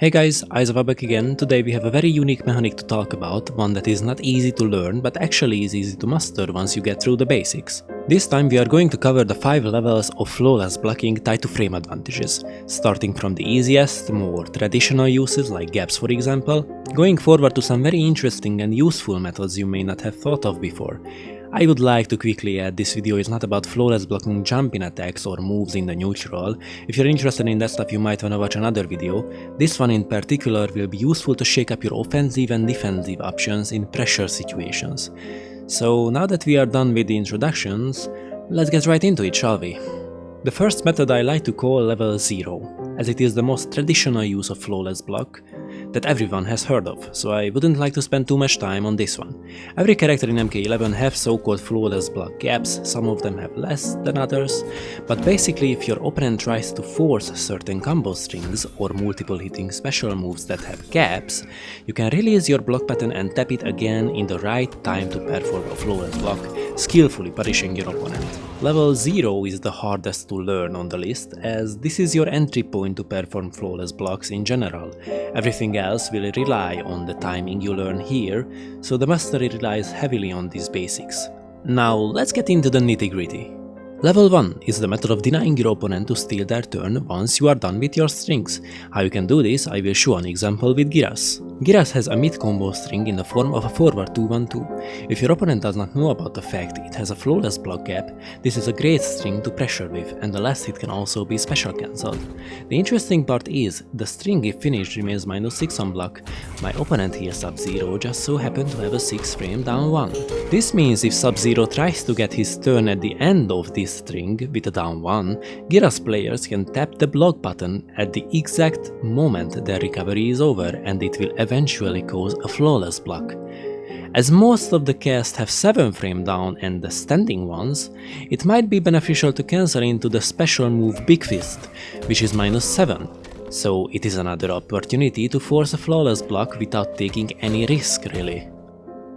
Hey guys, Isava back again. Today we have a very unique mechanic to talk about, one that is not easy to learn but actually is easy to master once you get through the basics. This time we are going to cover the 5 levels of flawless blocking tied to frame advantages, starting from the easiest, more traditional uses like gaps for example, going forward to some very interesting and useful methods you may not have thought of before. I would like to quickly add this video is not about flawless blocking jumping attacks or moves in the neutral. If you're interested in that stuff you might wanna watch another video. This one in particular will be useful to shake up your offensive and defensive options in pressure situations. So now that we are done with the introductions, let's get right into it, shall we? The first method I like to call level 0, as it is the most traditional use of flawless block that everyone has heard of, so I wouldn't like to spend too much time on this one. Every character in MK11 have so-called flawless block gaps, some of them have less than others, but basically if your opponent tries to force certain combo strings or multiple hitting special moves that have gaps, you can release your block button and tap it again in the right time to perform a flawless block, skillfully punishing your opponent. Level 0 is the hardest to learn on the list, as this is your entry point to perform flawless blocks in general. Everything else will rely on the timing you learn here, so the mastery relies heavily on these basics. Now let's get into the nitty-gritty. Level 1 is the method of denying your opponent to steal their turn once you are done with your strings. How you can do this, I will show an example with Giras. Giras has a mid-combo string in the form of a forward 2-1-2. If your opponent does not know about the fact it has a flawless block gap, this is a great string to pressure with, and the last hit can also be special cancelled. The interesting part is, the string if finished remains -6 on block. My opponent here Sub-Zero just so happened to have a 6 frame down 1. This means if Sub-Zero tries to get his turn at the end of this string with a down 1, Giras players can tap the block button at the exact moment their recovery is over, and it will eventually cause a flawless block. As most of the cast have 7 frame down and the standing ones, it might be beneficial to cancel into the special move Big Fist, which is -7, so it is another opportunity to force a flawless block without taking any risk really.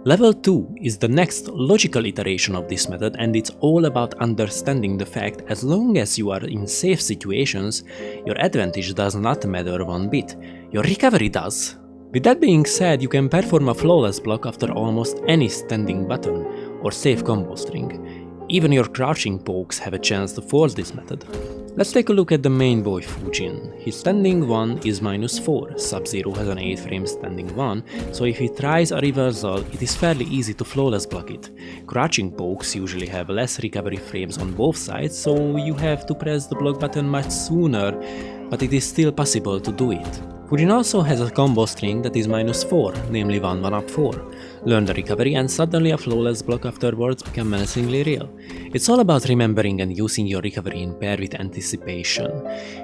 Level 2 is the next logical iteration of this method, and it's all about understanding the fact as long as you are in safe situations, your advantage does not matter one bit, your recovery does. With that being said, you can perform a flawless block after almost any standing button or safe combo string. Even your crouching pokes have a chance to force this method. Let's take a look at the main boy Fujin. His standing 1 is -4, Sub-Zero has an 8 frame standing 1, so if he tries a reversal, it is fairly easy to flawless block it. Crouching pokes usually have less recovery frames on both sides, so you have to press the block button much sooner, but it is still possible to do it. Fujin also has a combo string that is -4, namely 1-1-up 4. Learn the recovery and suddenly a flawless block afterwards become menacingly real. It's all about remembering and using your recovery in pair with anticipation.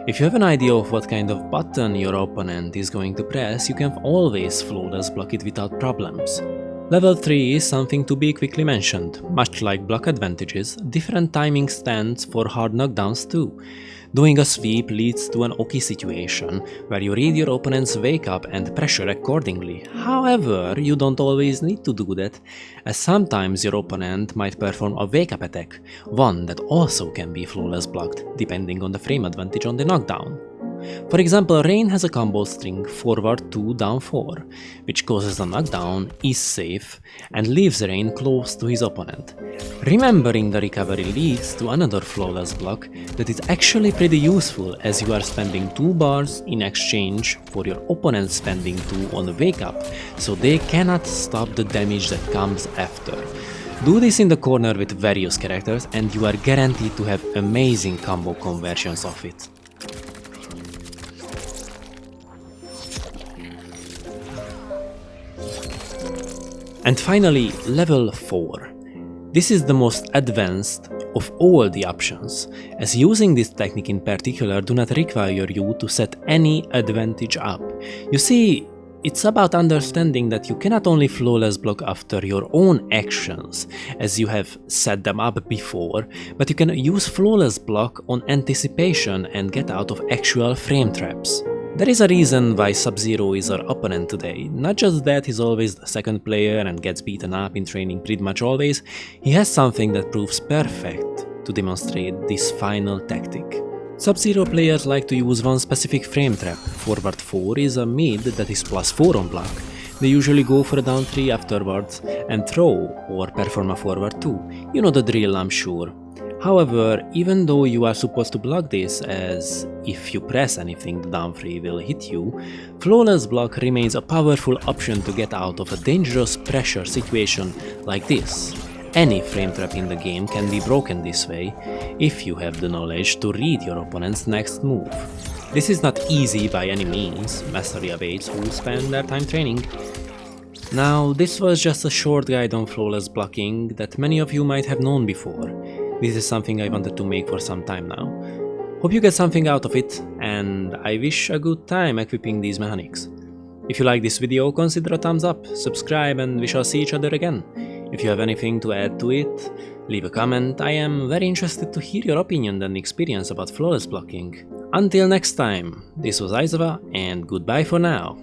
If you have an idea of what kind of button your opponent is going to press, you can always flawless block it without problems. Level 3 is something to be quickly mentioned. Much like block advantages, different timing stands for hard knockdowns too. Doing a sweep leads to an Oki situation, where you read your opponent's wake up and pressure accordingly. However, you don't always need to do that, as sometimes your opponent might perform a wake up attack, one that also can be flawless blocked, depending on the frame advantage on the knockdown. For example, Rain has a combo string forward 2 down 4, which causes a knockdown, is safe, and leaves Rain close to his opponent. Remembering the recovery leads to another flawless block that is actually pretty useful, as you are spending 2 bars in exchange for your opponent spending 2 on the wake up, so they cannot stop the damage that comes after. Do this in the corner with various characters and you are guaranteed to have amazing combo conversions of it. And finally, level 4. This is the most advanced of all the options, as using this technique in particular do not require you to set any advantage up. You see, it's about understanding that you cannot only flawless block after your own actions, as you have set them up before, but you can use flawless block on anticipation and get out of actual frame traps. There is a reason why Sub-Zero is our opponent today. Not just that he's always the second player and gets beaten up in training pretty much always, he has something that proves perfect to demonstrate this final tactic. Sub-Zero players like to use one specific frame trap. Forward 4 is a mid that is +4 on block. They usually go for a down 3 afterwards and throw or perform a forward 2. You know the drill, I'm sure. However, even though you are supposed to block this, as if you press anything the down 3 will hit you, flawless block remains a powerful option to get out of a dangerous pressure situation like this. Any frame trap in the game can be broken this way, if you have the knowledge to read your opponent's next move. This is not easy by any means, mastery awaits who spend their time training. Now, this was just a short guide on flawless blocking that many of you might have known before. This is something I wanted to make for some time now. Hope you get something out of it, and I wish a good time equipping these mechanics. If you like this video, consider a thumbs up, subscribe, and we shall see each other again. If you have anything to add to it, leave a comment. I am very interested to hear your opinion and experience about flawless blocking. Until next time, this was Aizava, and goodbye for now.